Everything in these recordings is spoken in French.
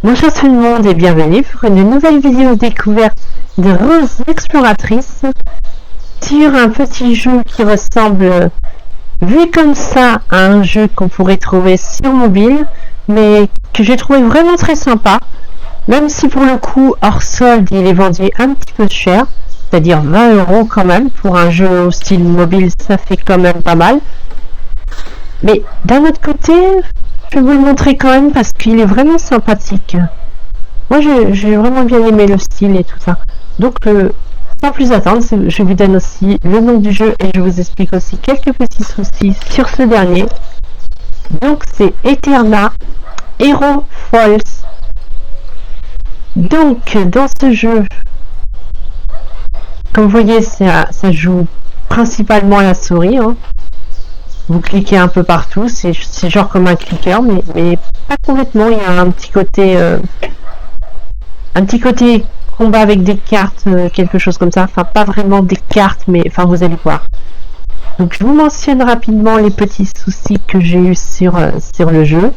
Bonjour tout le monde et bienvenue pour une nouvelle vidéo découverte de Rose Exploratrice sur un petit jeu qui ressemble, vu comme ça, à un jeu qu'on pourrait trouver sur mobile, mais que j'ai trouvé vraiment très sympa, même si pour le coup, hors solde, il est vendu un petit peu cher, c'est-à-dire 20 € quand même, pour un jeu au style mobile, ça fait quand même pas mal. Mais d'un autre côté, je vais vous le montrer quand même parce qu'il est vraiment sympathique. Moi, j'ai vraiment bien aimé le style et tout ça. Donc, sans plus attendre, je vous donne aussi le nom du jeu et je vous explique aussi quelques petits soucis sur ce dernier. Donc, c'est Eterna Hero Falls. Donc, dans ce jeu, comme vous voyez, ça joue principalement à la souris. Hein. Vous cliquez un peu partout, c'est genre comme un clicker, mais pas complètement. Il y a un petit côté combat avec des cartes, quelque chose comme ça. Enfin, pas vraiment des cartes, mais enfin, vous allez voir. Donc, je vous mentionne rapidement les petits soucis que j'ai eu sur le jeu,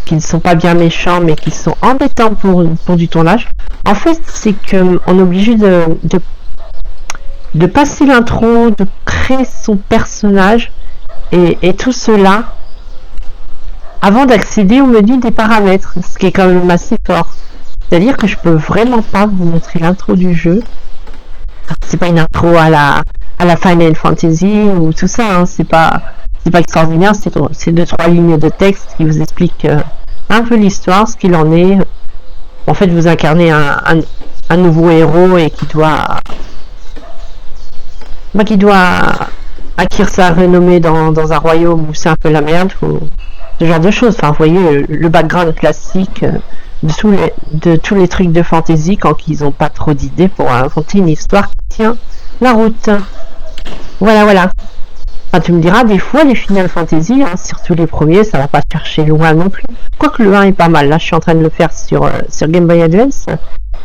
qui ne sont pas bien méchants, mais qui sont embêtants pour du tournage. En fait, c'est qu'on est obligé de passer l'intro, de créer son personnage, et tout cela avant d'accéder au menu des paramètres, ce qui est quand même assez fort. C'est-à-dire que je peux vraiment pas vous montrer l'intro du jeu. C'est pas une intro à la Final Fantasy ou tout ça, hein. C'est pas extraordinaire, c'est 2-3 lignes de texte qui vous expliquent un peu l'histoire, ce qu'il en est. En fait, vous incarnez un nouveau héros et qui doit acquérir sa renommée dans un royaume où c'est un peu la merde, ou ce genre de choses. Enfin, vous voyez, le background classique de tous les trucs de fantasy quand ils n'ont pas trop d'idées pour inventer une histoire qui tient la route. Voilà. Enfin, tu me diras, des fois, les Final Fantasy, hein, surtout les premiers, ça va pas chercher loin non plus. Quoique le 1 est pas mal. Là, je suis en train de le faire sur Game Boy Advance.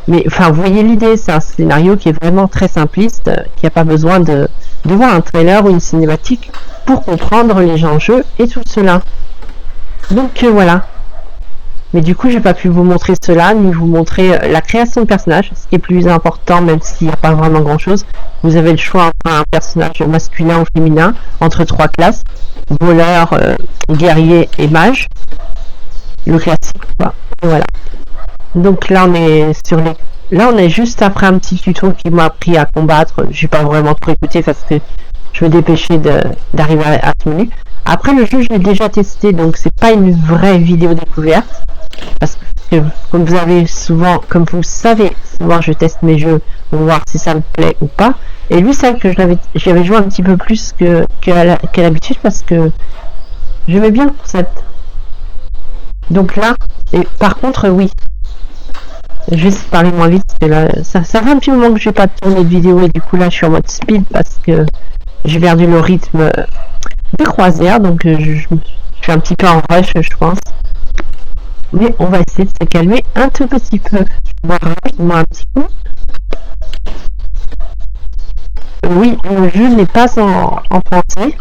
Mais enfin, vous voyez l'idée, c'est un scénario qui est vraiment très simpliste, qui n'a pas besoin de voir un trailer ou une cinématique pour comprendre les enjeux et tout cela. Donc voilà. Mais du coup, j'ai pas pu vous montrer cela, ni vous montrer la création de personnage, ce qui est plus important, même s'il n'y a pas vraiment grand chose. Vous avez le choix entre un personnage masculin ou féminin, entre 3 classes, voleur, guerrier et mage. Le classique, quoi. Voilà. Donc là, on est juste après un petit tuto qui m'a appris à combattre. J'ai pas vraiment trop écouté parce que je me dépêchais d'arriver à ce menu. Après, le jeu, je l'ai déjà testé, donc c'est pas une vraie vidéo découverte. Parce que, comme vous savez, souvent je teste mes jeux pour voir si ça me plaît ou pas. Et lui, c'est vrai que j'avais joué un petit peu plus qu'à l'habitude parce que j'aimais bien le concept. Donc là, et par contre, oui. Je vais parler moins vite parce que là, ça fait un petit moment que je n'ai pas tourné de vidéo et du coup là, je suis en mode speed parce que j'ai perdu le rythme de croisière, donc je suis un petit peu en rush, je pense. Mais on va essayer de se calmer un tout petit peu. Je vais rapidement un petit coup. Oui, le jeu n'est pas en français.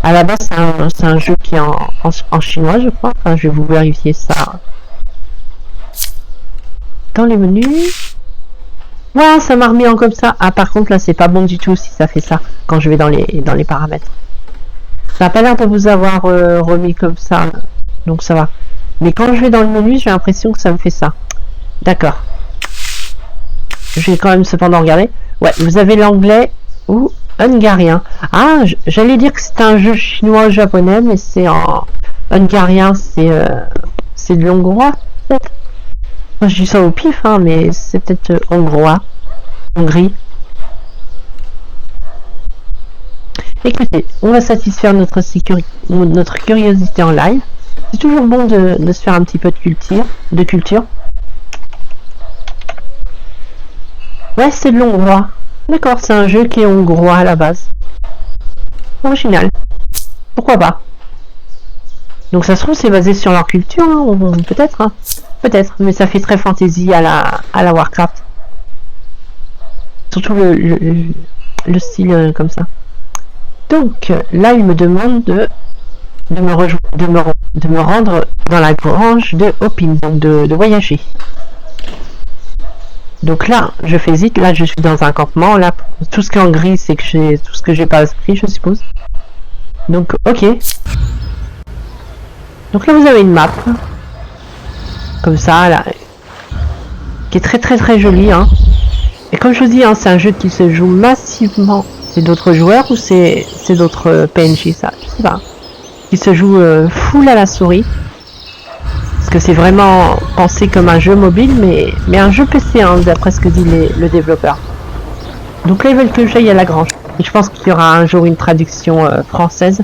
À la base, c'est un jeu qui est en chinois, je crois. Enfin, je vais vous vérifier ça dans les menus. Voilà, ça m'a remis en comme ça. Ah, par contre, là, c'est pas bon du tout si ça fait ça quand je vais dans les paramètres. Ça n'a pas l'air de vous avoir remis comme ça, donc ça va. Mais quand je vais dans le menu, j'ai l'impression que ça me fait ça. D'accord. Je vais quand même cependant regarder. Ouais, vous avez l'anglais ou hungarien. Ah, j'allais dire que c'était un jeu chinois ou japonais, mais c'est en hungarien, c'est de l'hongrois, peut-être. Moi, je dis ça au pif, hein, mais c'est peut-être hongrois. Hongrie. Écoutez, on va satisfaire notre curiosité en live. C'est toujours bon de se faire un petit peu de culture. Ouais, c'est de l'hongrois. D'accord, c'est un jeu qui est hongrois à la base. Original. Pourquoi pas? Donc ça se trouve c'est basé sur leur culture, hein, peut-être. Hein. Peut-être, mais ça fait très fantasy à la Warcraft. Surtout le style comme ça. Donc là, il me demande de me rendre dans la grange de Hopin, donc de voyager. Donc là, je fais vite, là je suis dans un campement, là tout ce qui est en gris c'est que j'ai tout ce que j'ai pas pris, je suppose. Donc ok. Donc là vous avez une map. Comme ça, là. Qui est très jolie, hein. Et comme je vous dis, hein, c'est un jeu qui se joue massivement. C'est d'autres joueurs ou c'est d'autres PNJ, ça? Je sais pas. Qui se joue full à la souris. Parce que c'est vraiment pensé comme un jeu mobile, mais un jeu PC, hein, d'après ce que dit le développeur. Donc là, ils veulent que j'aille à la grange. Et je pense qu'il y aura un jour une traduction française.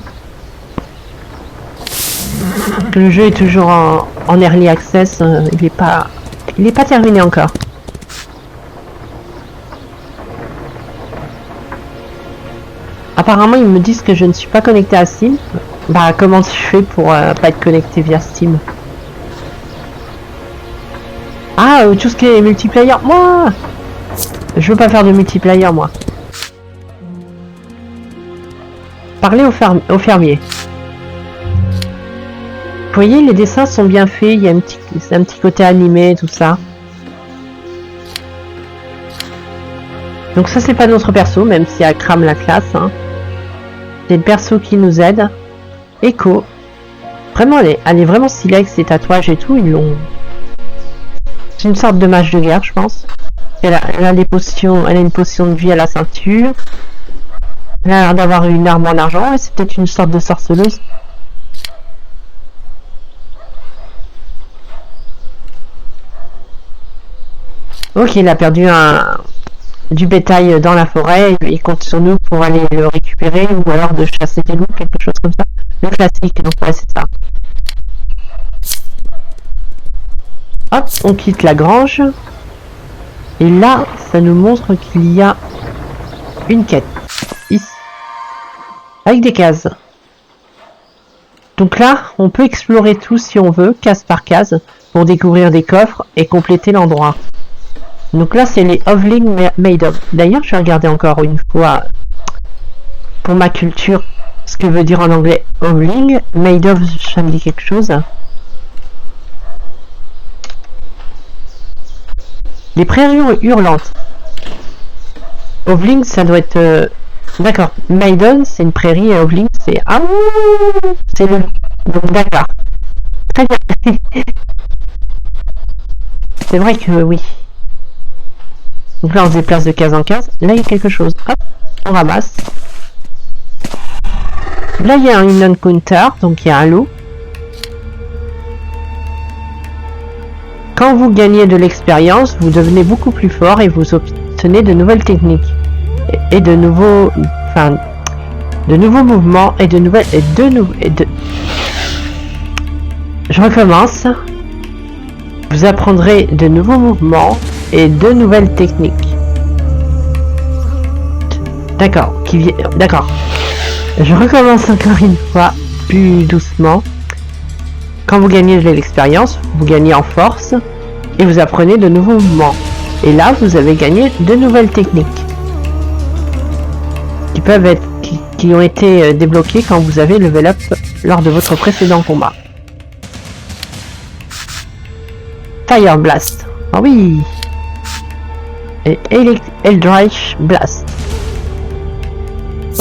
Le jeu est toujours en early access, il est pas terminé encore. Apparemment, ils me disent que je ne suis pas connecté à Steam. Bah, comment je fais pour pas être connecté via Steam? Ah, tout ce qui est multiplayer, moi je veux pas faire de multiplayer, moi. Parlez au fermier. Vous voyez, les dessins sont bien faits, il y a un petit côté animé, tout ça. Donc ça, c'est pas notre perso, même si elle crame la classe. Hein. C'est le perso qui nous aide. Echo. Vraiment, elle est vraiment stylée avec ses tatouages et tout. Ils l'ont... C'est une sorte de mage de guerre, je pense. Elle a des potions, elle a une potion de vie à la ceinture. Elle a l'air d'avoir une arme en argent, et c'est peut-être une sorte de sorceleuse. Ok, il a perdu du bétail dans la forêt, et il compte sur nous pour aller le récupérer, ou alors de chasser des loups, quelque chose comme ça. Le classique, donc ouais, c'est ça. Hop, on quitte la grange. Et là, ça nous montre qu'il y a une quête. Ici. Avec des cases. Donc là, on peut explorer tout si on veut, case par case, pour découvrir des coffres et compléter l'endroit. Donc là, c'est les Hovling Made of. D'ailleurs, je vais regarder encore une fois, pour ma culture, ce que veut dire en anglais Hovling. Made of, ça me dit quelque chose. Les prairies hurlantes. Hovling, ça doit être... D'accord. Maiden, c'est une prairie et Hovling, c'est... Ah, c'est le... Donc d'accord. Très bien. C'est vrai que oui. Donc là, on se déplace de case en case. Là, il y a quelque chose. Hop, on ramasse. Là, il y a une encounter, donc il y a un loup. Quand vous gagnez de l'expérience, vous devenez beaucoup plus fort et vous obtenez de nouvelles techniques. Et de nouveaux... Enfin... De nouveaux mouvements et de nouvelles... Je recommence. Vous apprendrez de nouveaux mouvements et de nouvelles techniques. D'accord. D'accord. Je recommence encore une fois, plus doucement. Quand vous gagnez de l'expérience, vous gagnez en force et vous apprenez de nouveaux mouvements. Et là, vous avez gagné de nouvelles techniques qui peuvent être, qui ont été débloquées quand vous avez level up lors de votre précédent combat. Fire Blast. Ah oui. Et Eldritch Blast.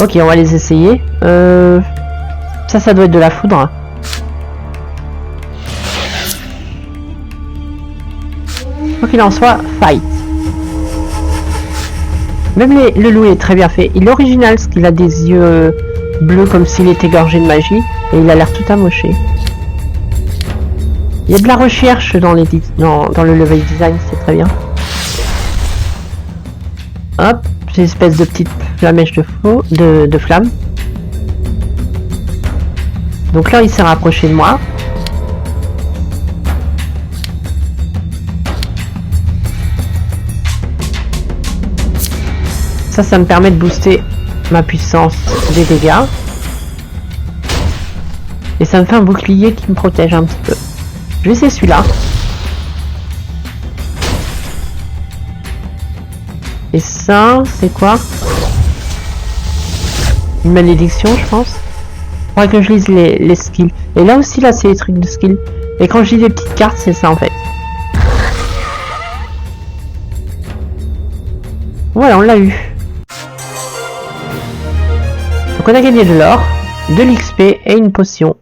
Ok, on va les essayer. Ça doit être de la foudre. Quoi qu'il en soit, fight. Même le loup est très bien fait. Il est original parce qu'il a des yeux bleus comme s'il était gorgé de magie. Et il a l'air tout amoché. Il y a de la recherche dans le level design, c'est très bien. Hop, c'est une espèce de petite flamèche de flamme. Donc là, il s'est rapproché de moi. Ça me permet de booster ma puissance des dégâts. Et ça me fait un bouclier qui me protège un petit peu. Je vais essayer celui-là. Et ça, c'est quoi? Une malédiction, je pense. Faudrait que je lise les skills. Et là aussi, là, c'est les trucs de skills. Et quand je lis des petites cartes, c'est ça en fait. Voilà, on l'a eu. Donc on a gagné de l'or, de l'XP et une potion.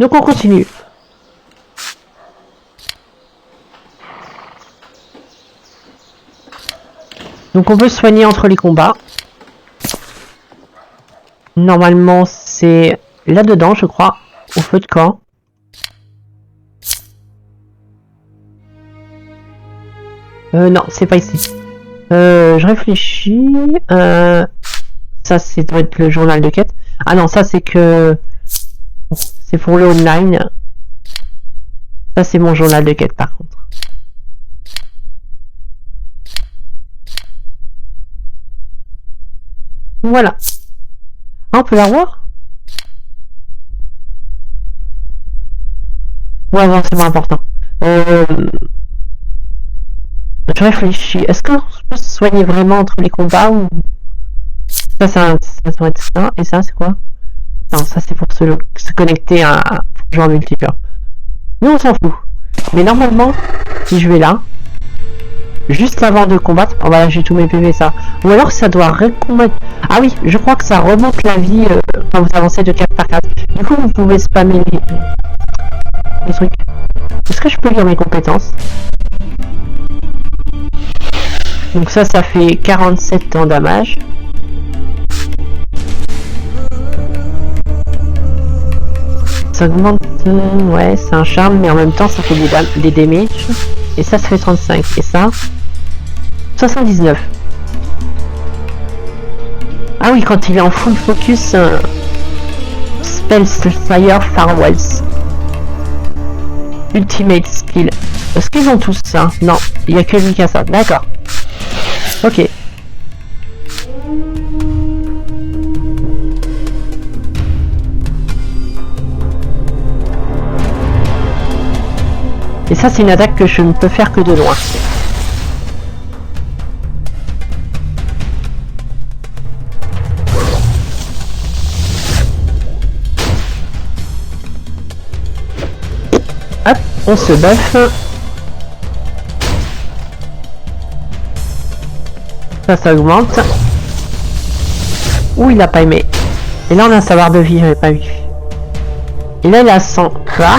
Donc on continue. Donc on peut se soigner entre les combats. Normalement c'est là-dedans je crois, au feu de camp. Non, c'est pas ici. Je réfléchis. Ça c'est doit être le journal de quête. Ah non, ça c'est que... C'est pour le online. Ça c'est mon journal de quête par contre. Voilà. Ah, on peut la voir? Ouais, non, c'est pas important. Je réfléchis. Est-ce qu'on peut se soigner vraiment entre les combats ou... Ça doit être ça. Et ça, c'est quoi? Non, ça, c'est pour se connecter à jouer en multijoueur. Mais on s'en fout. Mais normalement, si je vais là, juste avant de combattre, oh voilà, j'ai tous mes PV, ça. Ou alors, ça doit recombattre. Ah oui, je crois que ça remonte la vie quand vous avancez de 4 par 4. Du coup, vous pouvez spammer les trucs. Est-ce que je peux lire mes compétences? Donc ça fait 47 en damage. Ça augmente... ouais, c'est un charme, mais en même temps, ça fait des damages. Et ça fait 35. Et ça 79. Ah oui, quand il est en full focus... Spellfire Farewells. Ultimate skill. Est-ce qu'ils ont tous ça? Non, il n'y a que lui qui a ça. D'accord. Ok. Et ça, c'est une attaque que je ne peux faire que de loin. Hop, on se buff. Ça augmente. Ouh, il a pas aimé. Et là, on a un savoir de vie, j'avais pas vu. Et là, il a 100. Là.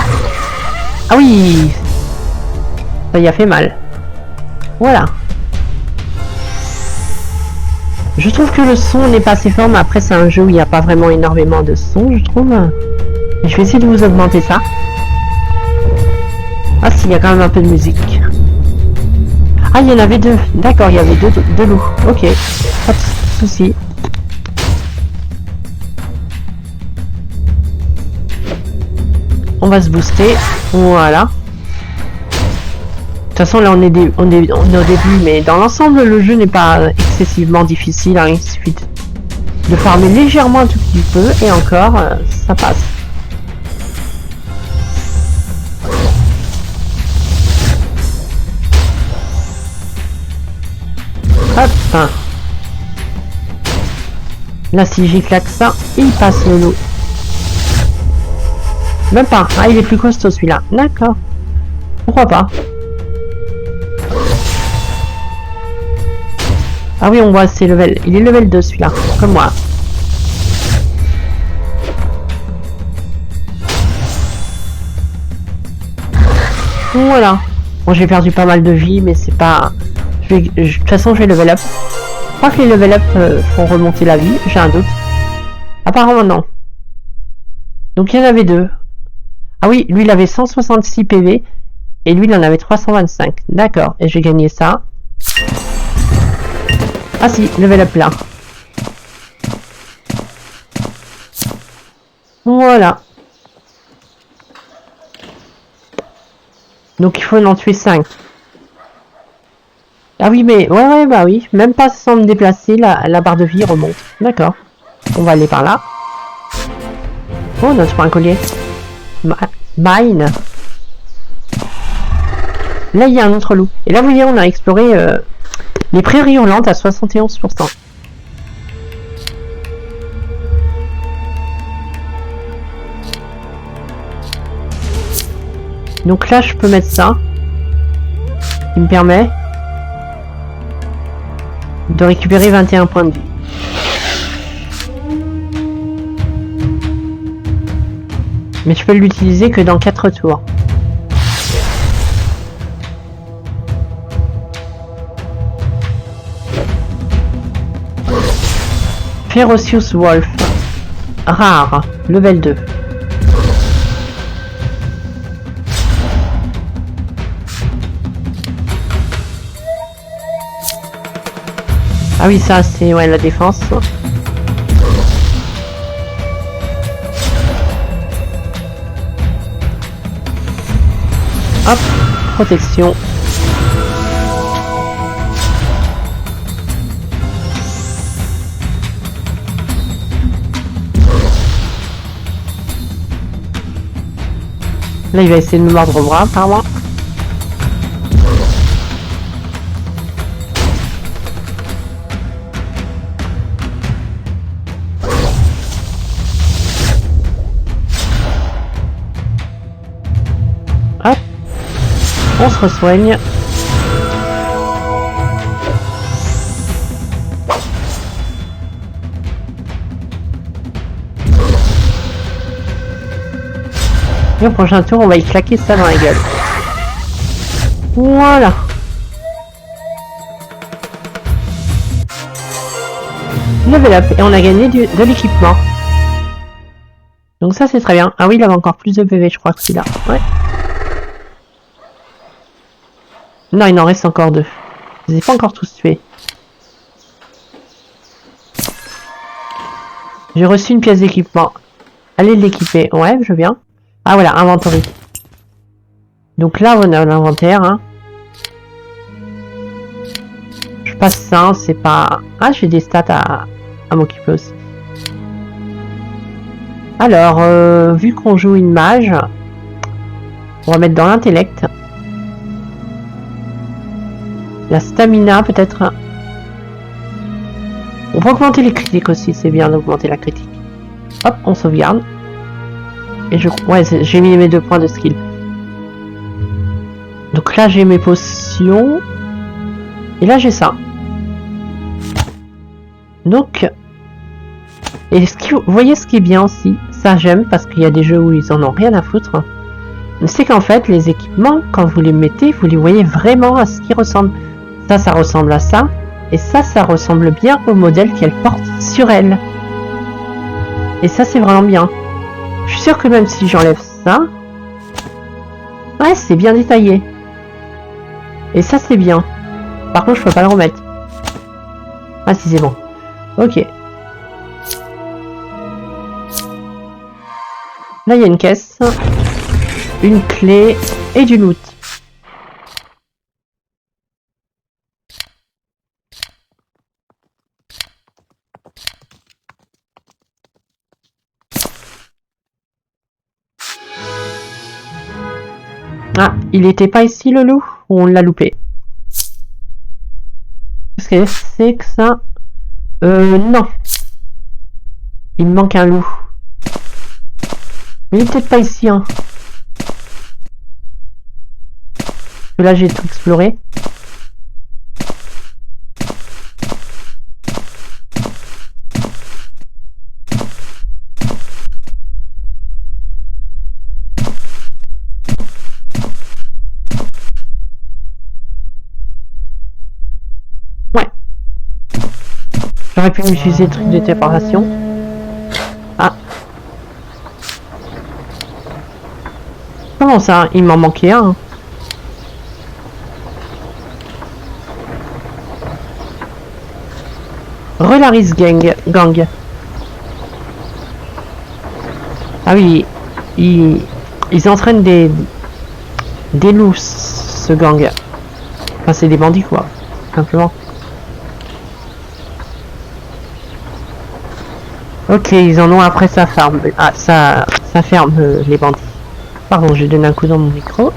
Ah oui! Ça y a fait mal. Voilà. Je trouve que le son n'est pas assez fort, mais après, c'est un jeu où il n'y a pas vraiment énormément de son, je trouve. Et je vais essayer de vous augmenter ça. Ah si, il y a quand même un peu de musique. Ah, il y en avait deux. D'accord, il y avait deux loups. Ok, pas de soucis. On va se booster. Voilà. De toute façon, là, on est au début, mais dans l'ensemble, le jeu n'est pas excessivement difficile. Hein. Il suffit de farmer légèrement un tout petit peu, et encore, ça passe. Hop. Là, si j'y claque ça, il passe le loup. Même pas. Ah, il est plus costaud celui-là. D'accord. Pourquoi pas? Ah oui, on voit, c'est level. Il est level 2 celui-là, comme moi. Voilà. Bon, j'ai perdu pas mal de vie, mais c'est pas... de toute façon, je vais level up. Je crois que les level up font remonter la vie, j'ai un doute. Apparemment, non. Donc, il y en avait deux. Ah oui, lui, il avait 166 PV, et lui, il en avait 325. D'accord, et j'ai gagné ça. Ah si, level up là. Voilà. Donc il faut en tuer 5. Ah oui, mais... Ouais, bah oui. Même pas sans me déplacer, la barre de vie remonte. D'accord. On va aller par là. Oh, notre un collier. Mine. Là, il y a un autre loup. Et là, vous voyez, on a exploré... les prairies hurlantes à 71%. Donc là, je peux mettre ça. Qui me permet de récupérer 21 points de vie. Mais je peux l'utiliser que dans 4 tours. Ferocious Wolf. Rare. Level 2. Ah oui, ça c'est ouais, la défense. Hop, protection. Là, il va essayer de me mordre au bras, apparemment. Hop, on se resoigne. Et au prochain tour, on va y claquer ça dans la gueule. Voilà. Level up. Et on a gagné de l'équipement. Donc ça, c'est très bien. Ah oui, il avait encore plus de PV, je crois que celui-là. Ouais. Non, il en reste encore 2. Je les ai pas encore tous tués. J'ai reçu une pièce d'équipement. Allez l'équiper. Ouais, je viens. Ah voilà, inventory. Donc là, on a l'inventaire. Hein. Je passe ça, c'est pas... Ah, j'ai des stats à m'occuper aussi. Alors, vu qu'on joue une mage, on va mettre dans l'intellect. La stamina, peut-être. On peut augmenter les critiques aussi, c'est bien d'augmenter la critique. Hop, on sauvegarde. Et ouais, j'ai mis mes 2 points de skill. Donc là, j'ai mes potions. Et là, j'ai ça. Donc... Et vous voyez ce qui est bien aussi, ça j'aime, parce qu'il y a des jeux où ils en ont rien à foutre. C'est qu'en fait, les équipements, quand vous les mettez, vous les voyez vraiment à ce qu'ils ressemblent. Ça ressemble à ça. Et ça ressemble bien au modèle qu'elle porte sur elle. Et ça, c'est vraiment bien. Je suis sûre que même si j'enlève ça... Ouais, c'est bien détaillé. Et ça, c'est bien. Par contre, je peux pas le remettre. Ah si, c'est bon. Ok. Là, il y a une caisse. Une clé et du loot. Ah, il était pas ici le loup? Ou on l'a loupé? Qu'est-ce que c'est que ça? Non. Il me manque un loup. Mais il est peut-être pas ici, hein. Là, j'ai tout exploré. Ouais. J'aurais pu utiliser le truc de téléportation. Ah. Comment ça? Il m'en manquait un. Relaris Gang. Ah oui, ils entraînent des loups, ce gang. Enfin, c'est des bandits, quoi, simplement. Ok, ils en ont après sa ferme. Ah, ça ferme, les bandits. Pardon, j'ai donné un coup dans mon micro.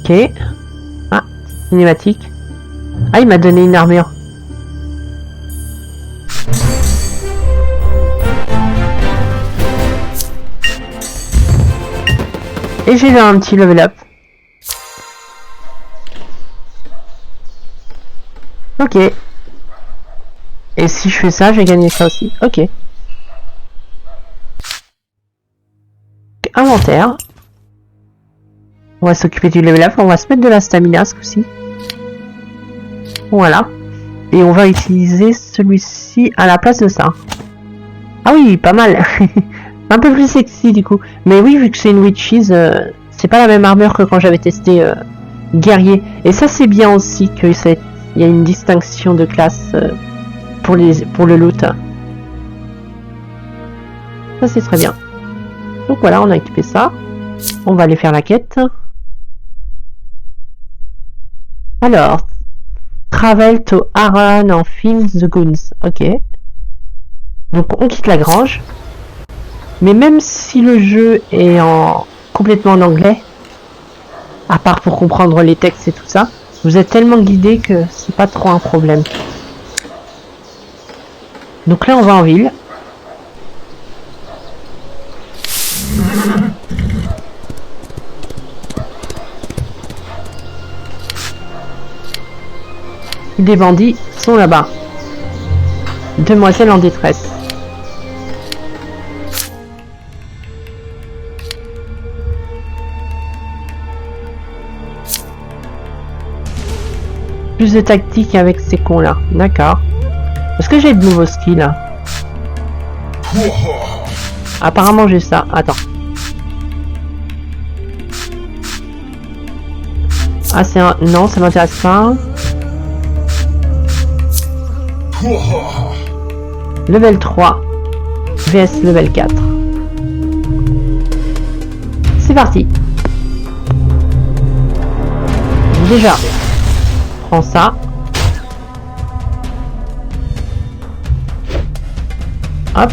Ok. Ah, cinématique. Ah, il m'a donné une armure. Et j'ai eu un petit level up. Ok. Et si je fais ça, j'ai gagné ça aussi. Ok. Inventaire. On va s'occuper du level up. On va se mettre de la stamina ce coup-ci. Voilà. Et on va utiliser celui-ci à la place de ça. Ah oui, pas mal. Un peu plus sexy du coup. Mais oui, vu que c'est une witches, c'est pas la même armure que quand j'avais testé guerrier. Et ça c'est bien aussi que il y a une distinction de classe pour le loot. Ça c'est très bien. Donc voilà, on a équipé ça. On va aller faire la quête. Alors, travel to Aran en Find the Goons. Ok. Donc on quitte la grange. Mais même si le jeu est complètement en anglais, à part pour comprendre les textes et tout ça, vous êtes tellement guidé que c'est pas trop un problème. Donc là on va en ville. Des bandits sont là-bas. Demoiselle en détresse. Plus de tactique avec ces cons là. D'accord. Est-ce que j'ai de nouveaux skills là? Apparemment j'ai ça. Attends. Ah c'est un... Non, ça m'intéresse pas. Level 3. VS level 4. C'est parti. Déjà. Prends ça. Hop.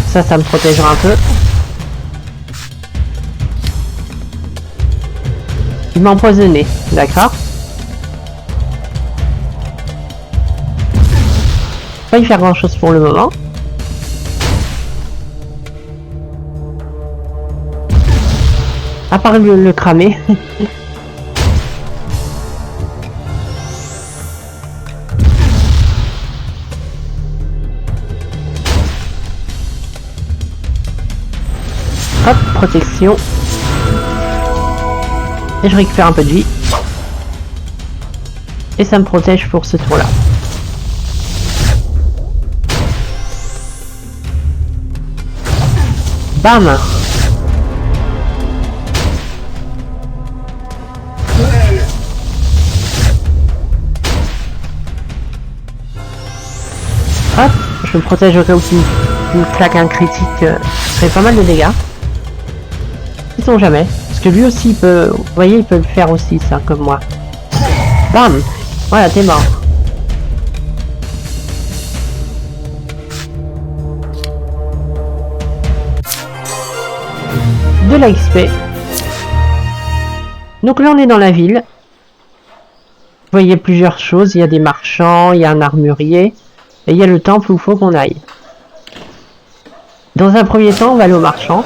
Ça me protégera un peu. Il m'a empoisonné, d'accord. Pas y faire grand chose pour le moment. À part le cramer. Hop, protection. Et je récupère un peu de vie. Et ça me protège pour ce tour-là. Bam! Hop, je me protège au cas où il me claque un critique. Ça fait pas mal de dégâts. Ils sont jamais. Parce que lui aussi il peut. Vous voyez, il peut le faire aussi, ça, comme moi. Bam! Voilà, t'es mort. De la XP. Donc là on est dans la ville. Vous voyez plusieurs choses. Il y a des marchands, il y a un armurier. Et il y a le temple où il faut qu'on aille. Dans un premier temps, on va aller au marchand.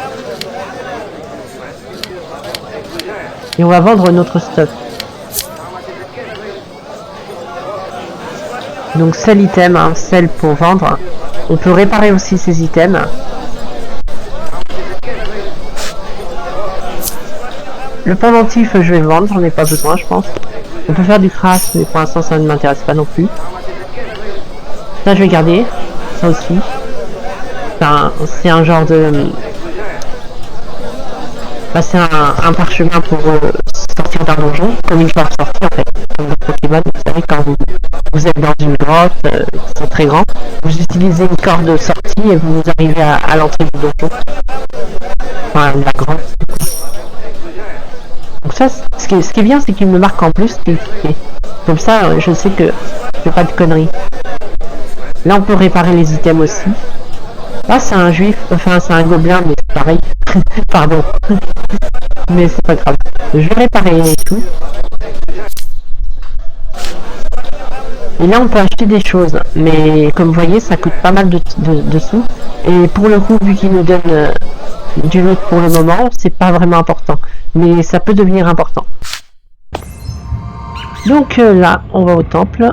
Et on va vendre notre stuff. Donc seul item, hein, sel pour vendre. On peut réparer aussi ces items. Le pendentif, je vais le vendre, j'en ai pas besoin, je pense. On peut faire du craft, mais pour l'instant, ça ne m'intéresse pas non plus. Ça, je vais garder. Ça aussi. C'est un genre de... Bah, c'est un parchemin pour sortir d'un donjon, comme une porte sortie en fait. Comme dans Pokémon, vous savez, quand vous êtes dans une grotte, c'est très grand, vous utilisez une corde de sortie et vous arrivez à l'entrée du donjon. Enfin, la grotte. Donc ça, ce qui est bien, c'est qu'il me marque en plus qu'il est. Comme ça, je sais que je fais pas de conneries. Là, on peut réparer les items aussi. Là, c'est un juif, enfin, c'est un gobelin, mais c'est pas travail. Pardon. Mais c'est pas grave. Je vais réparer et tout. Et là on peut acheter des choses. Mais comme vous voyez ça coûte pas mal de sous. Et pour le coup vu qu'il nous donne du loot pour le moment, c'est pas vraiment important. Mais ça peut devenir important. Donc là on va au temple.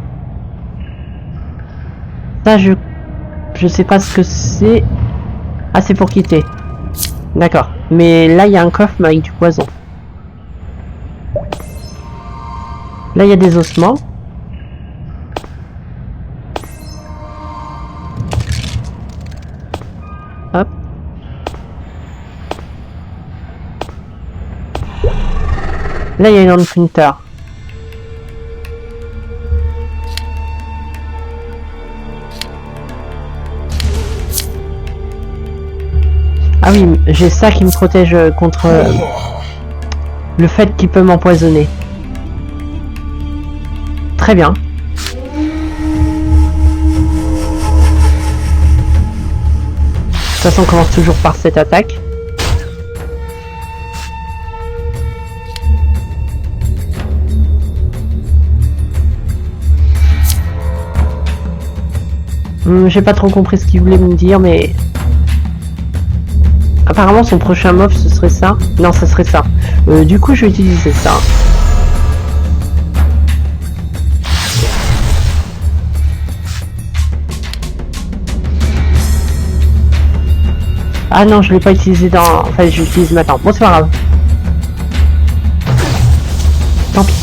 Ça je sais pas ce que c'est. Ah c'est pour quitter. D'accord. Mais là il y a un coffre mais avec du poison. Là il y a des ossements. Hop. Là il y a une encounter. Ah oui, j'ai ça qui me protège contre le fait qu'il peut m'empoisonner. Très bien. De toute façon, on commence toujours par cette attaque. J'ai pas trop compris ce qu'il voulait me dire, mais... Apparemment, son prochain mob, ce serait ça. Non, ce serait ça. Du coup, je vais utiliser ça. Ah non, je l'ai pas utilisé dans... Enfin, je l'utilise maintenant. Bon, c'est pas grave. Tant pis.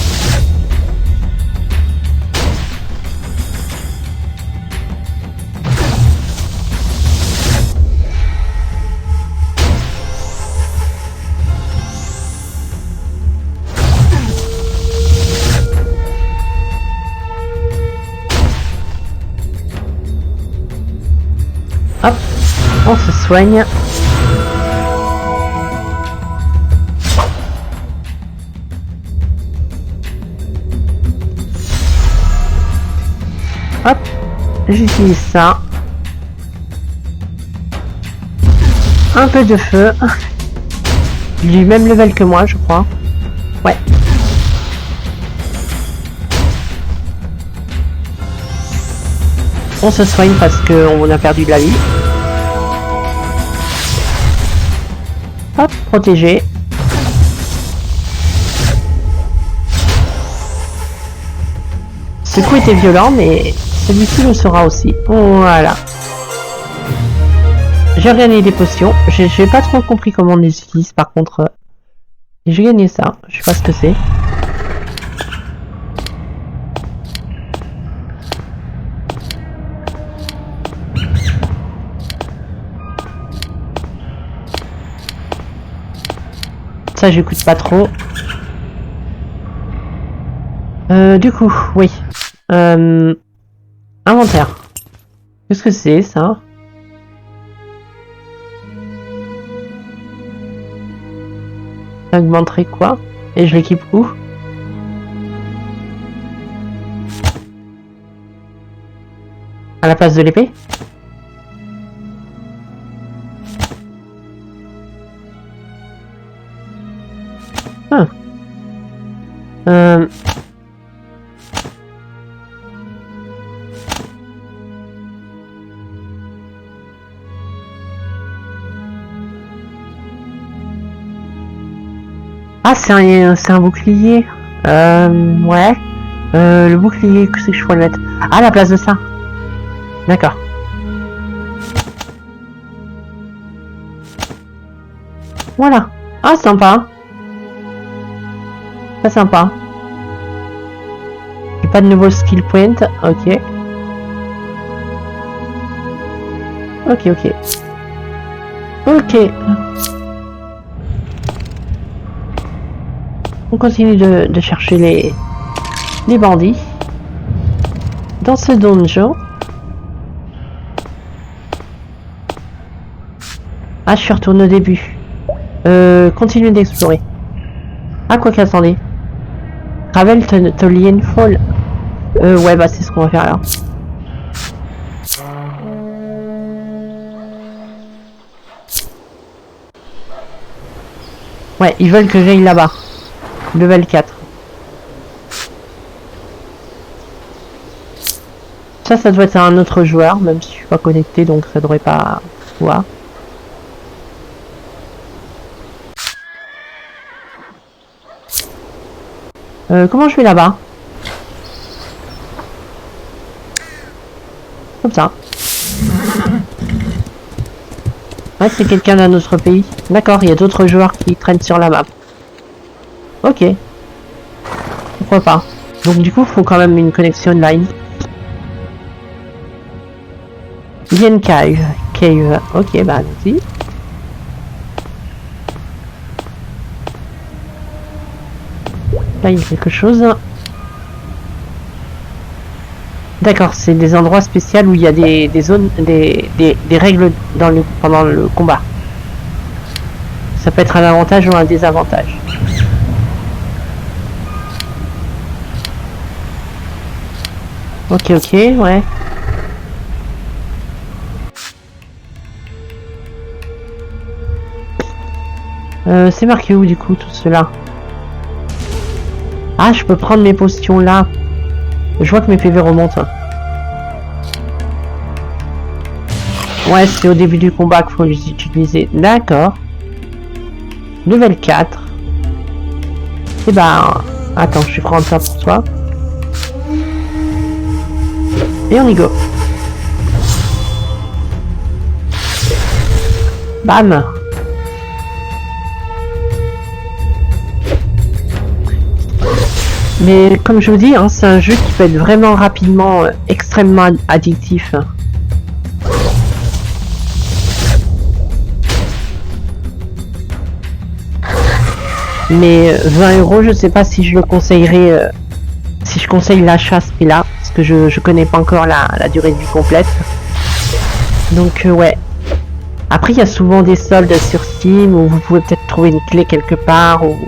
Hop, on se soigne. Hop, j'utilise ça. Un peu de feu. Du même level que moi, je crois. Ouais. On se soigne parce qu'on a perdu de la vie. Hop, protégé. Ce coup était violent, mais celui-ci le sera aussi. Voilà. J'ai regagné des potions. J'ai pas trop compris comment on les utilise par contre. J'ai gagné ça. Je sais pas ce que c'est. Ça j'écoute pas trop. Du coup, oui. Inventaire. Qu'est-ce que c'est ça? Ça augmenterait quoi? Et je l'équipe où? À la place de l'épée? Ah. Ah, c'est un bouclier. Ouais. Le bouclier, que c'est que je pourrais le mettre? Ah, à la place de ça. D'accord. Voilà. Ah, sympa. Très sympa. J'ai pas de nouveau skill point. Ok. Ok, ok. Ok. On continue de chercher les bandits. Dans ce donjon. Ah, je suis retourné au début. Continue d'explorer. Ah, quoi qu'attendez. Ravel Tolien Fall. Ouais, bah c'est ce qu'on va faire là. Ouais, ils veulent que j'aille là-bas. Level 4. Ça doit être un autre joueur, même si je suis pas connecté, donc ça devrait pas voir. Comment je vais là-bas? Comme ça. Ouais, c'est quelqu'un d'un autre pays. D'accord, il y a d'autres joueurs qui traînent sur la map. Ok. Pourquoi pas. Donc du coup, il faut quand même une connexion online. Il y a une cave. Cave. Ok, bah allons-y. Là, il y a quelque chose. D'accord, c'est des endroits spéciaux où il y a des zones, des règles pendant le combat. Ça peut être un avantage ou un désavantage. Ok, ouais. C'est marqué où du coup tout cela? Ah, je peux prendre mes potions là. Je vois que mes PV remontent. Ouais, c'est au début du combat qu'il faut les utiliser. D'accord. Level 4. Et ben, attends, je vais prendre ça pour toi. Et on y go. Bam. Mais comme je vous dis, hein, c'est un jeu qui peut être vraiment rapidement extrêmement addictif. Mais 20 €, je sais pas si je le conseillerais, si je conseille l'achat à ce prix-là, parce que je connais pas encore la durée de vie complète. Donc ouais. Après, il y a souvent des soldes sur Steam où vous pouvez peut-être trouver une clé quelque part, ou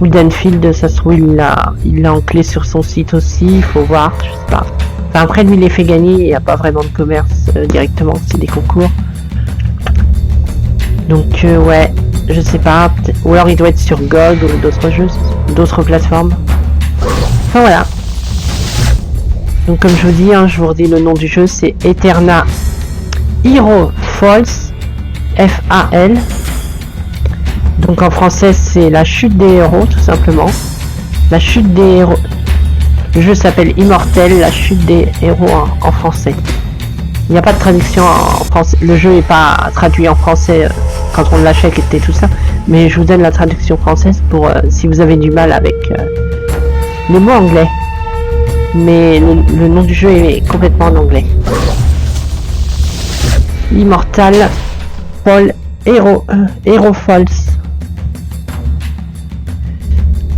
Danfield, ça se trouve, il l'a en clé sur son site aussi, il faut voir, je sais pas. Enfin, après, lui, il les fait gagner, il n'y a pas vraiment de commerce directement, c'est des concours. Donc, ouais, je sais pas, ou alors il doit être sur GOG ou d'autres jeux, d'autres plateformes. Enfin, voilà. Donc, comme je vous dis, hein, je vous redis le nom du jeu, c'est Eterna Hero Falls, F-A-L. Donc en français, c'est la chute des héros, tout simplement. La chute des héros. Le jeu s'appelle Immortel, la chute des héros en français. Il n'y a pas de traduction en français. Le jeu n'est pas traduit en français quand on l'achète et tout ça. Mais je vous donne la traduction française pour si vous avez du mal avec les mots anglais. Mais le nom du jeu est complètement en anglais. Immortal Paul Hero Falls.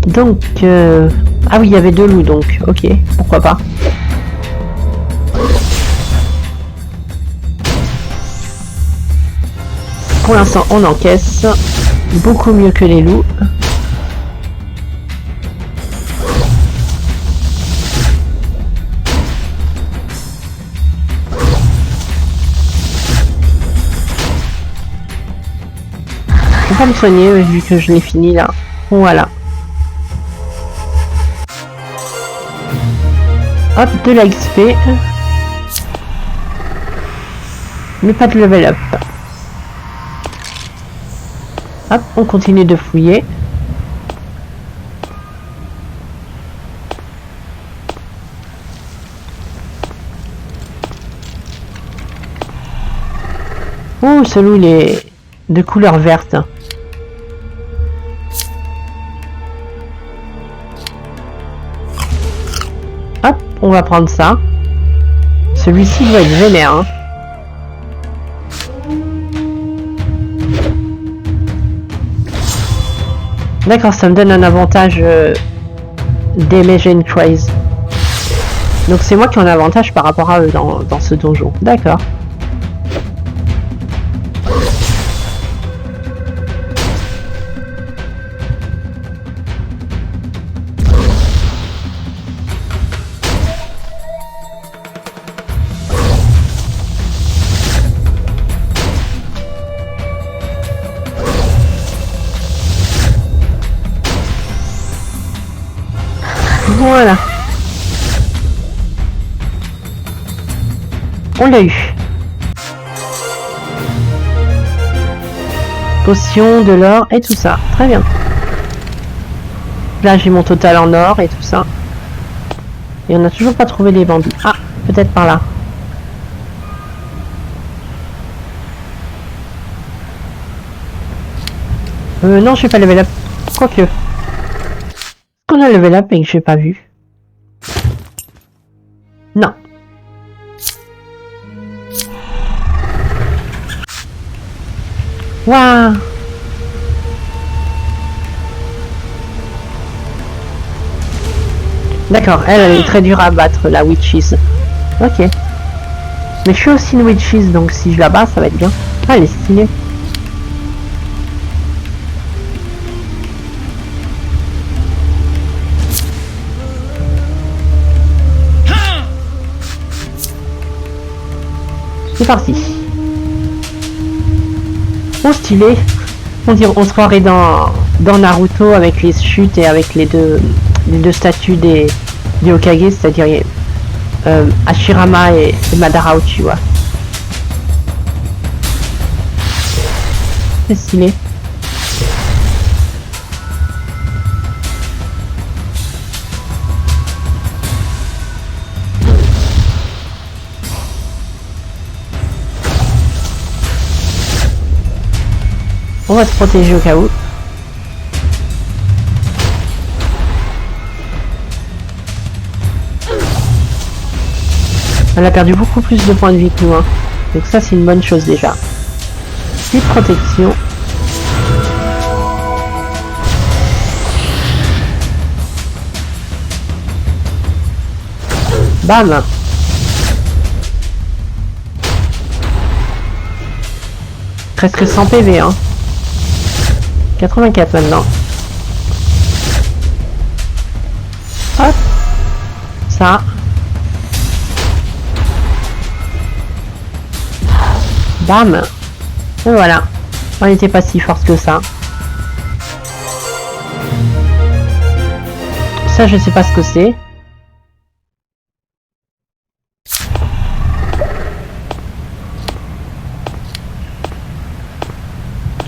Donc, ah oui, il y avait 2 loups, donc, ok, pourquoi pas. Pour l'instant, on encaisse. Beaucoup mieux que les loups. Je vais pas me soigner vu que je l'ai fini là. Voilà. Hop, de la XP. Mais pas de level up. Hop, on continue de fouiller. Oh, celui il est de couleur verte. Hop, on va prendre ça. Celui-ci doit être vénère. Hein. D'accord, ça me donne un avantage damage increase. Donc c'est moi qui ai un avantage par rapport à eux dans ce donjon. D'accord. Voilà. On l'a eu. Potion, de l'or et tout ça. Très bien. Là, j'ai mon total en or et tout ça. Et on n'a toujours pas trouvé les bandits. Ah, peut-être par là. Non, je vais pas level up. Quoique. On a level up et que j'ai pas vu. Non. Waouh. D'accord, elle est très dure à battre, la Witches. Ok. Mais je suis aussi une Witches, donc si je la bats, ça va être bien. Ah, elle est stylée. C'est parti. Oh, stylé. On se croirait dans Naruto avec les chutes et avec les deux statues des Hokage, c'est-à-dire Hashirama et Madara Uchiwa. C'est stylé. On va se protéger au cas où. Elle a perdu beaucoup plus de points de vie que nous. Hein. Donc ça, c'est une bonne chose déjà. Petite protection. Bam! Presque 100 PV, hein. 84 maintenant. Hop. Ça. Bam. Et voilà. On n'était pas si fort que ça. Ça, je sais pas ce que c'est.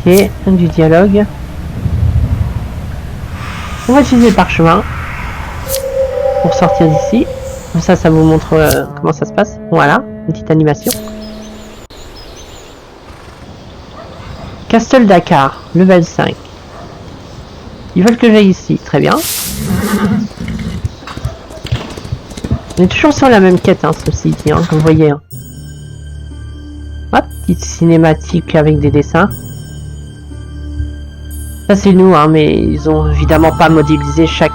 Ok, du dialogue. On va utiliser le parchemin pour sortir d'ici. Comme ça, ça vous montre comment ça se passe. Voilà, une petite animation. Castle Dakar, level 5. Ils veulent que j'aille ici, très bien. On est toujours sur la même quête, hein, ceci dit, hein, comme vous voyez. Hein. Hop, petite cinématique avec des dessins. Ça c'est nous, hein, mais ils ont évidemment pas modélisé chaque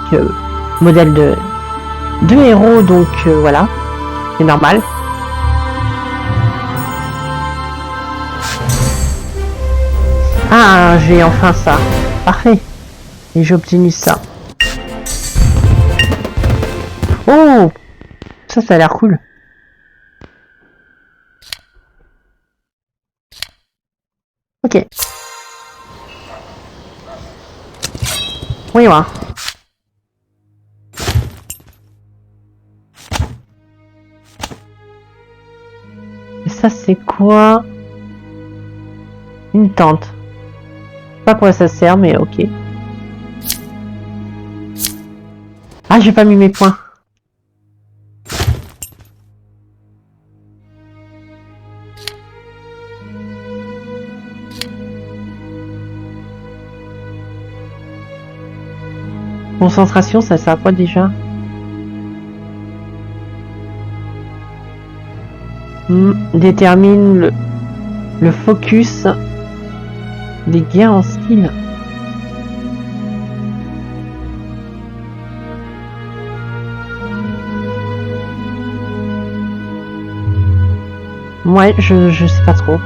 modèle de héros, donc voilà, c'est normal. Ah, j'ai enfin ça. Parfait. Et j'ai obtenu ça. Oh, ça a l'air cool. Ok. Oui, ouais. Et ça, c'est quoi? Une tente. Je sais pas à quoi ça sert, mais ok. Ah, j'ai pas mis mes points. Concentration, ça sert à quoi déjà? Détermine le focus des guerres en style. Ouais, je sais pas trop.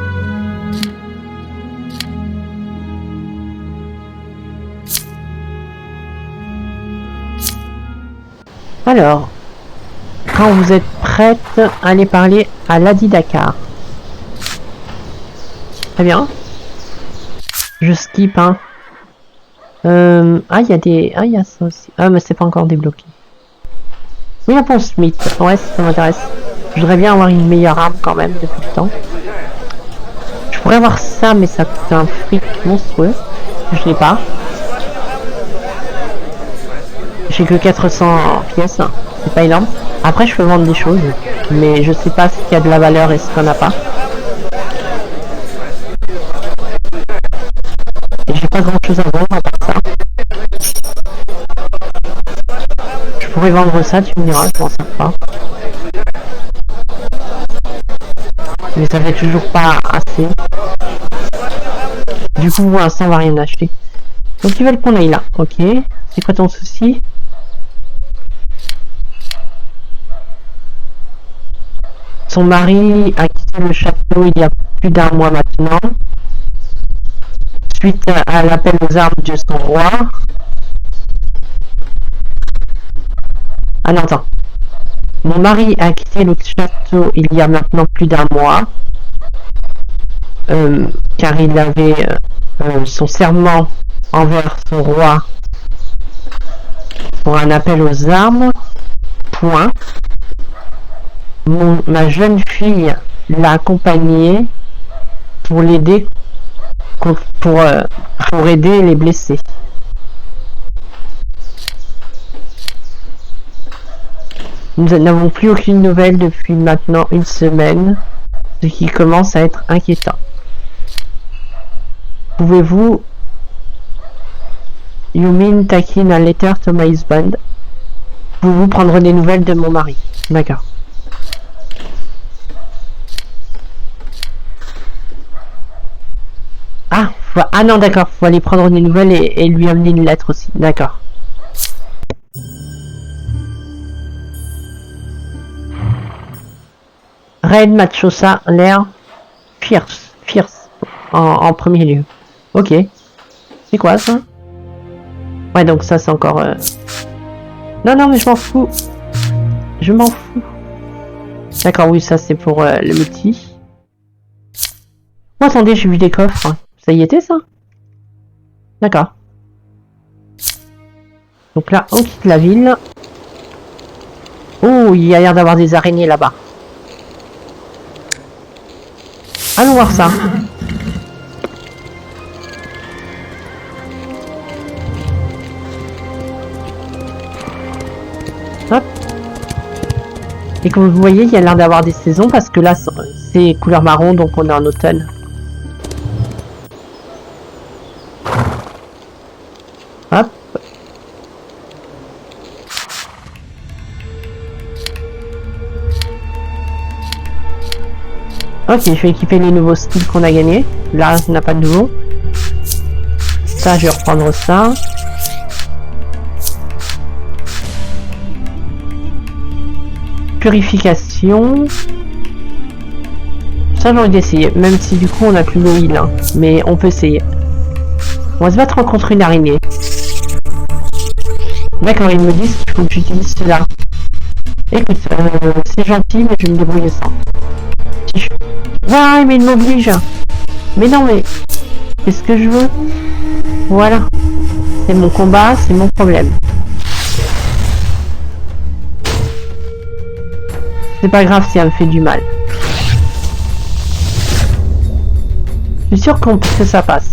Alors, quand vous êtes prête, allez parler à Lady Dakar. Très bien. Je skip, hein. Ah, il y a des... Ah, il y a ça aussi. Ah, mais c'est pas encore débloqué. Oui, un pont Smith. Ouais, ça m'intéresse. Je voudrais bien avoir une meilleure arme quand même depuis le temps. Je pourrais avoir ça, mais ça coûte un fric monstrueux. Je l'ai pas. J'ai que 400 pièces. C'est pas énorme. Après, je peux vendre des choses. Mais je sais pas ce qu'il y a de la valeur et ce qu'on n'a pas. Et j'ai pas grand chose à vendre à part ça. Je pourrais vendre ça, tu me diras, je m'en sers pas. Mais ça fait toujours pas assez. Du coup, pour l'instant, on va rien acheter. Donc ils veulent qu'on aille là. Ok. C'est quoi ton souci? Son mari a quitté le château il y a plus d'un mois maintenant. Suite à l'appel aux armes de son roi. Ah non, attends. Mon mari a quitté le château il y a maintenant plus d'un mois. Car il avait son serment envers son roi pour un appel aux armes. Point. Ma jeune fille l'a accompagné pour l'aider pour aider les blessés. Nous n'avons plus aucune nouvelle depuis maintenant une semaine, ce qui commence à être inquiétant. Pouvez-vous You mean taking a letter to my husband? Pouvez-vous prendre des nouvelles de mon mari? D'accord. Ah non, d'accord, faut aller prendre des nouvelles et lui amener une lettre aussi. D'accord. Red Machosa, l'air fierce en premier lieu. Ok. C'est quoi ça? Ouais, donc ça c'est encore... Non, mais je m'en fous. Je m'en fous. D'accord, oui, ça c'est pour le multi. Oh, attendez, j'ai vu des coffres. Ça y était, ça? D'accord. Donc là, on quitte la ville. Oh, il y a l'air d'avoir des araignées là-bas. Allons voir ça. Hop. Et comme vous voyez, il y a l'air d'avoir des saisons parce que là, c'est couleur marron, donc on est en automne. Hop. Ok, je vais équiper les nouveaux skills qu'on a gagnés. Là, on n'a pas de nouveau. Ça, je vais reprendre ça. Purification. Ça, j'ai envie d'essayer. Même si du coup, on n'a plus le heal. Hein. Mais on peut essayer. On va se battre contre une araignée. D'accord, ils me disent qu'il faut que j'utilise cela. Écoute, c'est gentil, mais je vais me débrouiller sans. Si je... Ouais, mais il m'oblige. Mais non, mais... Qu'est-ce que je veux? Voilà. C'est mon combat, c'est mon problème. C'est pas grave si elle me fait du mal. Je suis sûr que ça passe.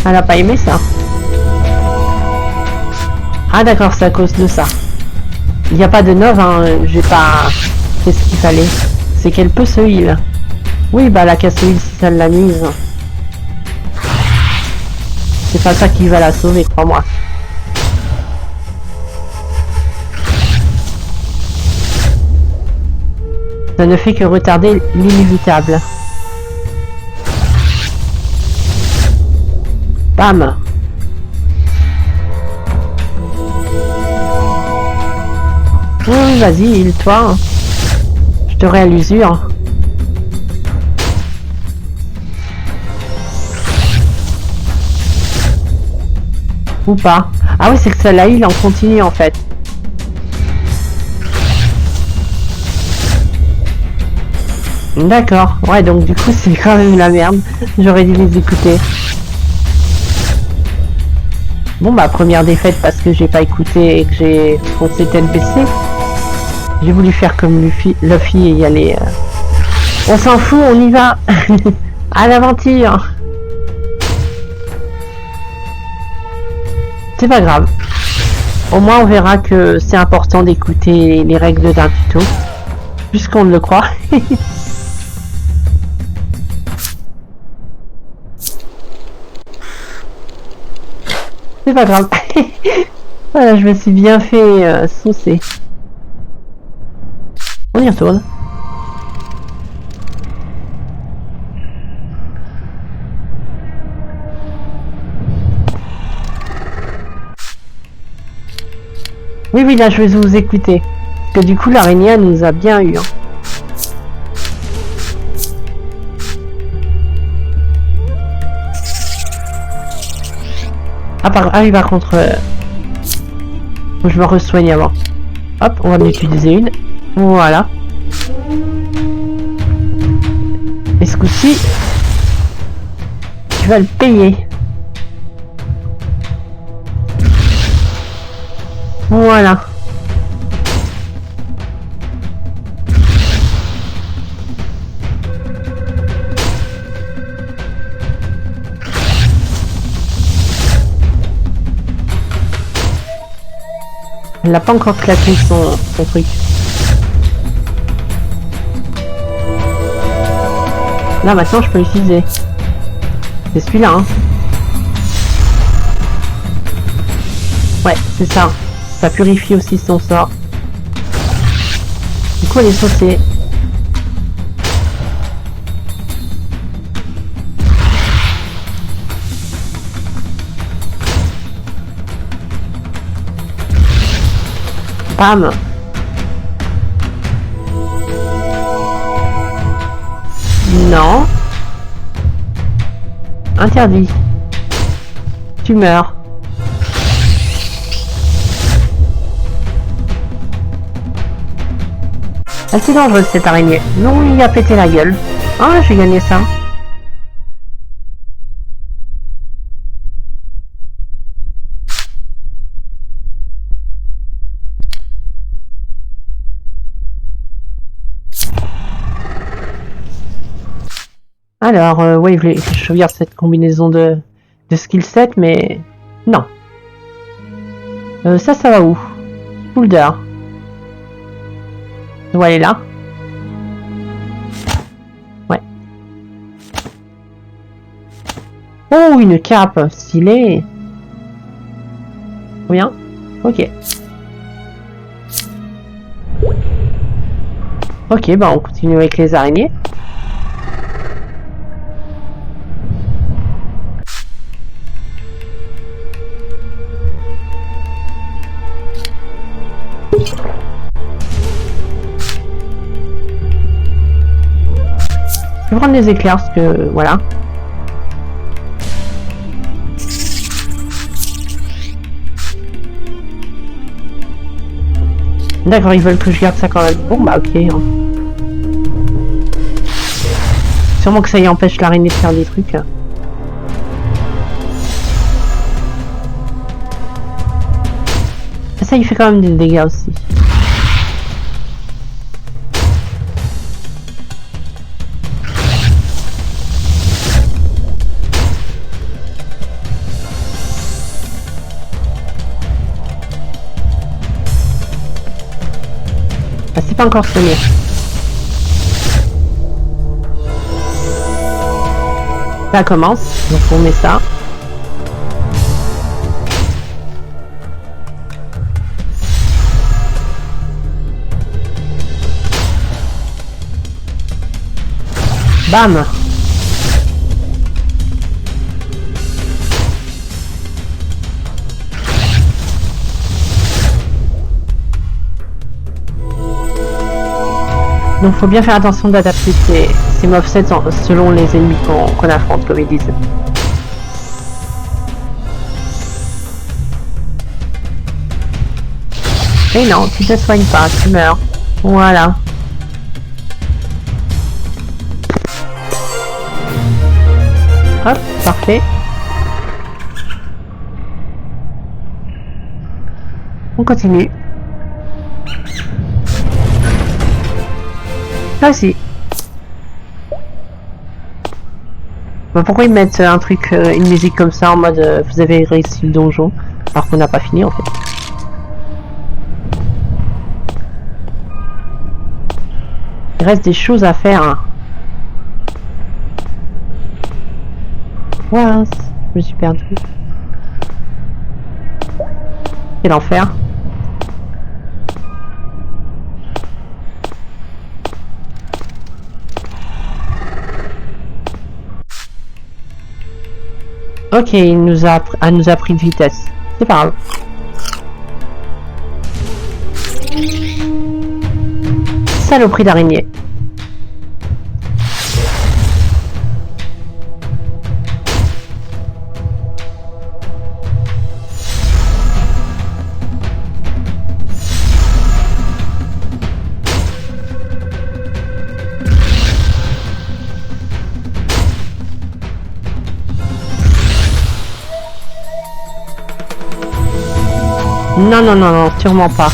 Elle a pas aimé ça. Ah d'accord, c'est à cause de ça. Il n'y a pas de nov, hein, j'ai pas... C'est ce qu'il fallait. C'est qu'elle peut se heal. Oui, bah la casse heal si ça l'amuse. C'est pas ça qui va la sauver, crois-moi. Ça ne fait que retarder l'inévitable. Bam! Oui, vas-y, heal-toi. Je te à l'usure. Ou pas. Ah oui, c'est que ça la heal en continu en fait. D'accord. Ouais, donc du coup, c'est quand même la merde. J'aurais dû les écouter. Bon, bah, première défaite parce que j'ai pas écouté et que j'ai foncé NPC. J'ai voulu faire comme Luffy et y aller. On s'en fout, on y va. À l'aventure. C'est pas grave. Au moins, on verra que c'est important d'écouter les règles d'un tuto. Puisqu'on le croit. C'est pas grave. Voilà, je me suis bien fait saucer. On y retourne. Oui, oui, là, je vais vous écouter. Parce que du coup, l'araignée nous a bien eu. Hein. Ah oui, par contre, je me re-soigne avant. Hop, on va en utiliser une. Voilà. Et ce coup-ci, tu vas le payer. Voilà. Elle n'a pas encore claqué son truc. Là maintenant je peux l'utiliser. C'est celui-là hein. Ouais c'est ça. Ça purifie aussi son sort. Du coup elle est saucée. Bam. Non. Interdit. Tu meurs. Assez dangereuse cette araignée. Non, il a pété la gueule. Ah, j'ai gagné ça. Alors, ouais, je regarde cette combinaison de skill set, mais non. Ça va où? Boulder. Je dois aller là. Ouais. Oh, une cape, stylée. Bien. Ok. Ok, bah on continue avec les araignées. Je vais prendre des éclairs parce que voilà. D'accord, ils veulent que je garde ça quand même. Bon bah ok. Hein. Sûrement que ça y empêche l'araignée de faire des trucs. Ça il fait quand même des dégâts aussi. Ah, c'est pas encore sonné. Ça commence, donc on met ça. Bam! Donc faut bien faire attention d'adapter ces movesets selon les ennemis qu'on affronte, comme ils disent. Et non, tu te soignes pas, tu meurs. Voilà. Hop, parfait. On continue. Là aussi. Bah, pourquoi ils mettent un truc, une musique comme ça en mode vous avez réussi le donjon alors qu'on n'a pas fini en fait. Il reste des choses à faire. Hein. Voilà, je me suis perdu. Quel enfer. Ok, il nous a pris de vitesse. C'est pas grave. Saloperie d'araignée. Non, non, non, non, sûrement pas.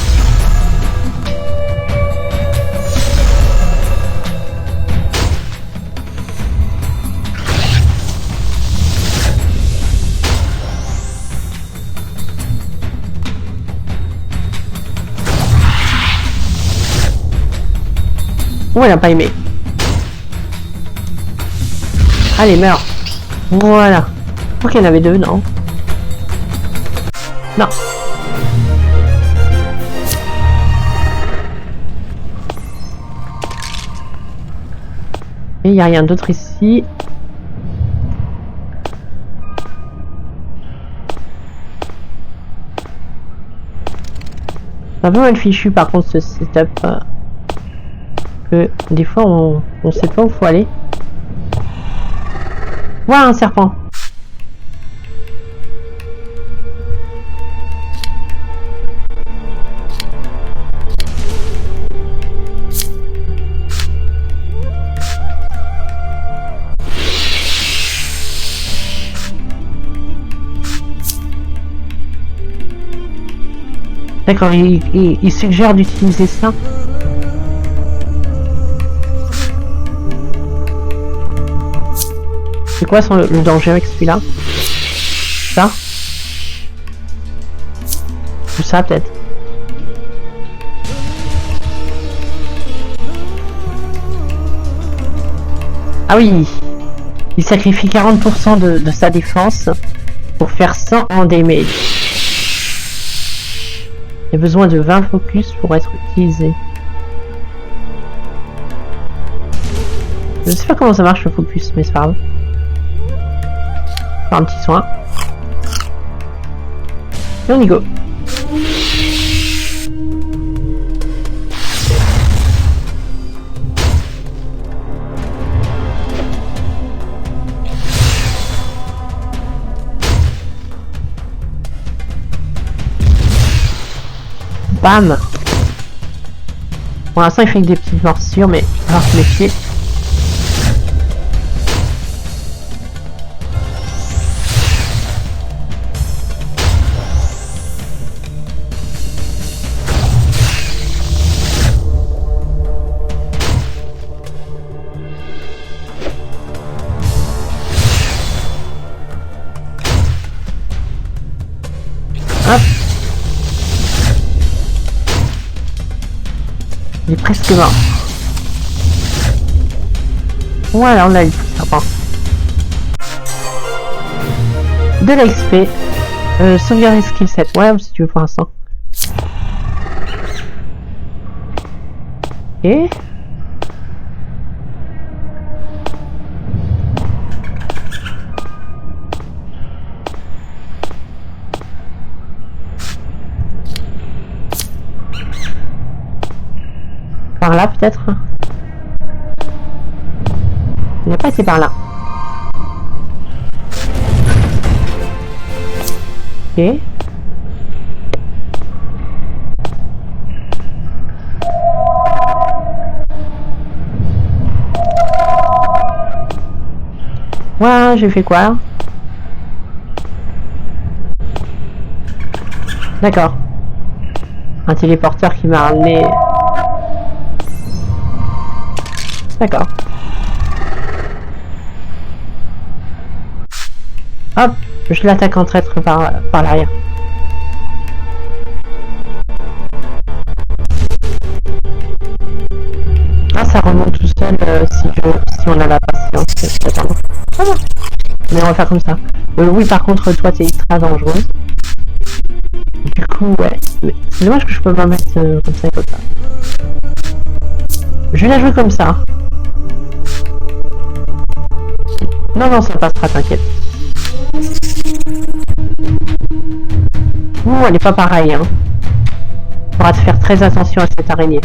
Oh, elle n'a pas aimé. Allez, meurs. Voilà. Ok, il y en avait deux, non? Non. Et il n'y a rien d'autre ici. C'est un peu mal fichu par contre ce setup. Que des fois on sait pas où faut aller. Ouah, un serpent. D'accord, il suggère d'utiliser ça. C'est quoi le danger avec celui-là? Ça? Ou ça peut-être? Ah oui! Il sacrifie 40% de sa défense pour faire 100 en damage. Il y a besoin de 20 focus pour être utilisé. Je ne sais pas comment ça marche le focus, mais c'est pas grave. Faire un petit soin. Et on y go. Bam. Pour l'instant il fait que des petites morsures, mais il va falloir se méfier. Hop. Il est presque mort. Voilà, on a eu le serpent. De l'XP. Sauvegarder skill set. Ouais, si tu veux pour l'instant. Et par là peut-être. Il n'a pas été par là. Ok. Ouais, j'ai fait quoi? D'accord. Un téléporteur qui m'a ramené... D'accord. Hop, je l'attaque en traître par l'arrière. Ah, ça remonte tout seul si on a la patience. Ah, mais on va faire comme ça. Oui, par contre, toi, t'es extra dangereuse. Du coup, ouais. C'est dommage que je peux pas mettre comme ça et comme ça. Je vais la jouer comme ça. Non, non, ça passera, t'inquiète. Ouh, elle est pas pareille, hein. Faudra te faire très attention à cette araignée.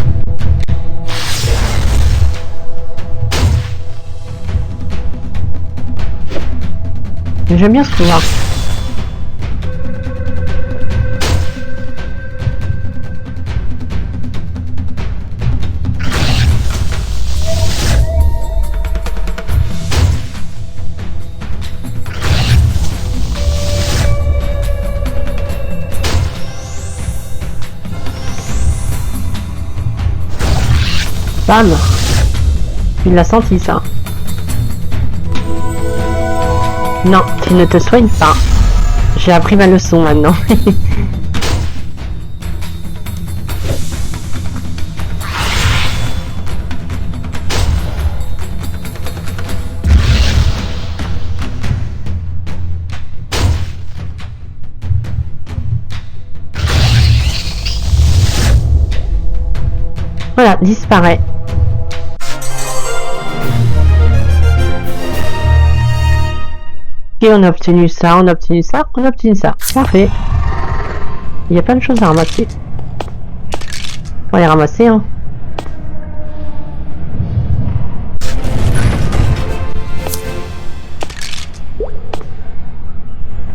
J'aime bien ce pouvoir. Bam! Tu l'as senti, ça? Non, tu ne te soignes pas. J'ai appris ma leçon maintenant. Voilà, disparaît. Et on a obtenu ça, on a obtenu ça, on a obtenu ça. Parfait. Il y a plein de choses à ramasser. On va les ramasser, hein.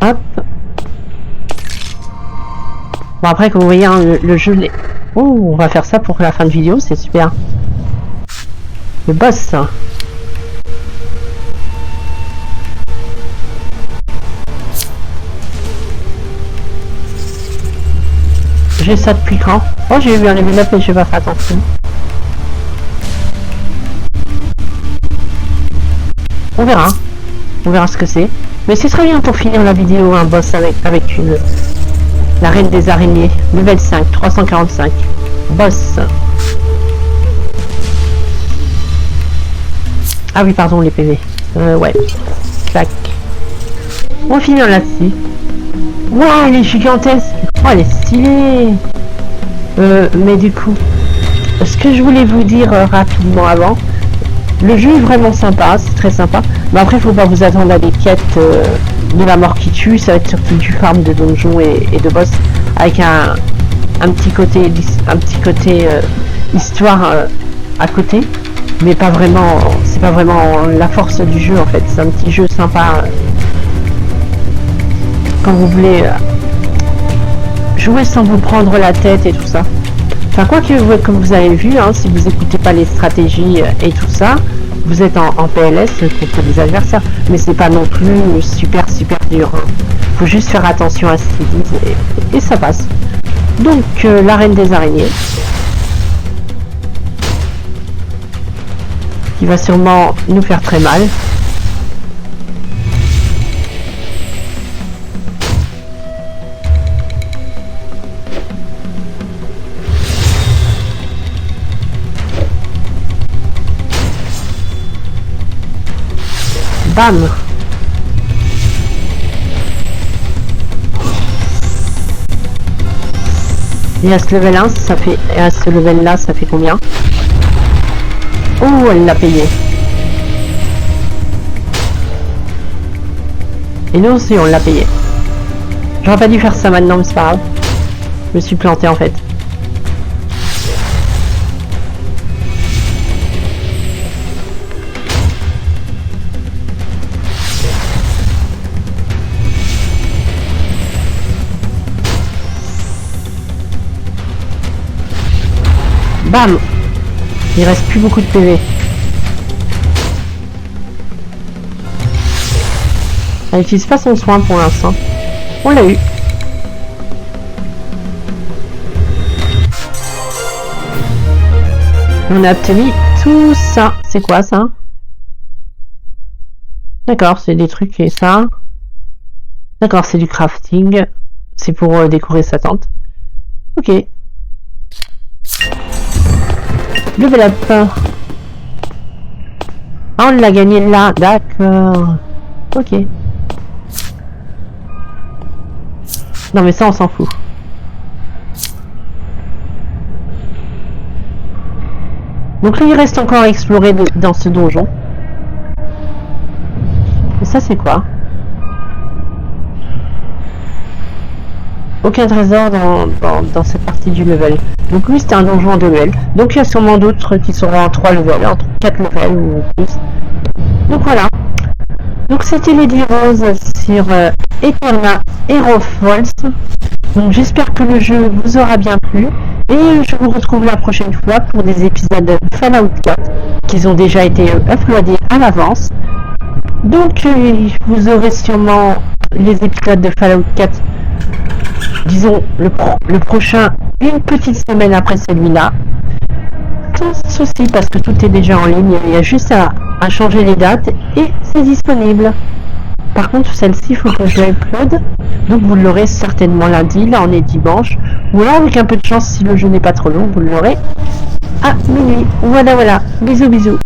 Hop. Bon, après, comme vous voyez, hein, le jeu... Oh, on va faire ça pour la fin de vidéo, c'est super. Le boss. J'ai ça depuis quand? Oh, j'ai vu un level up mais je vais pas faire attention. On verra. On verra ce que c'est. Mais c'est très bien pour finir la vidéo, un boss avec la reine des araignées. Level 5, 345. Boss. Ah oui, pardon, les PV. Ouais. Clac. On va finir là-dessus. Waouh, elle est gigantesque. Oh, elle est stylée. Mais du coup, ce que je voulais vous dire rapidement avant, le jeu est vraiment sympa, c'est très sympa. Mais après, il faut pas vous attendre à des quêtes de la mort qui tue. Ça va être surtout du farm de donjons et de boss avec un petit côté histoire à côté. Mais pas vraiment, c'est pas vraiment la force du jeu en fait. C'est un petit jeu sympa quand vous voulez jouer sans vous prendre la tête et tout ça. Enfin, quoi que, comme vous avez vu, hein, si vous écoutez pas les stratégies et tout ça, vous êtes en PLS contre des adversaires, mais c'est pas non plus super dur. Hein. Faut juste faire attention à ce qu'ils disent et ça passe. Donc, la reine des araignées, qui va sûrement nous faire très mal. Bam! Et à ce level 1, ça fait... Et à ce level là, ça fait combien? Oh, elle l'a payé. Et nous aussi, on l'a payé. J'aurais pas dû faire ça maintenant, mais c'est pas grave. Je me suis planté en fait. Bam! Il reste plus beaucoup de PV. Elle n'utilise pas son soin pour l'instant. On l'a eu. On a obtenu tout ça. C'est quoi ça? D'accord, c'est des trucs et ça. D'accord, c'est du crafting. C'est pour décorer sa tente. Ok. Level up. Ah, on l'a gagné là. D'accord. Ok. Non mais ça, on s'en fout. Donc là, il reste encore à explorer dans ce donjon. Et ça, c'est quoi? Aucun trésor dans cette partie du level. Donc lui, c'était un donjon en 2 levels. Donc il y a sûrement d'autres qui seront en 3 levels, en 4 levels ou plus. Donc voilà. Donc c'était Lady Rose sur Eterna Hero Falls. Donc j'espère que le jeu vous aura bien plu. Et je vous retrouve la prochaine fois pour des épisodes de Fallout 4 qui ont déjà été uploadés à l'avance. Donc vous aurez sûrement les épisodes de Fallout 4, disons le prochain, une petite semaine après celui-là. Sans souci parce que tout est déjà en ligne, il y a juste à changer les dates et c'est disponible. Par contre celle-ci il faut que je l'upload, donc vous l'aurez certainement lundi, là on est dimanche, ou alors avec un peu de chance si le jeu n'est pas trop long, vous l'aurez à minuit. Voilà, bisous bisous.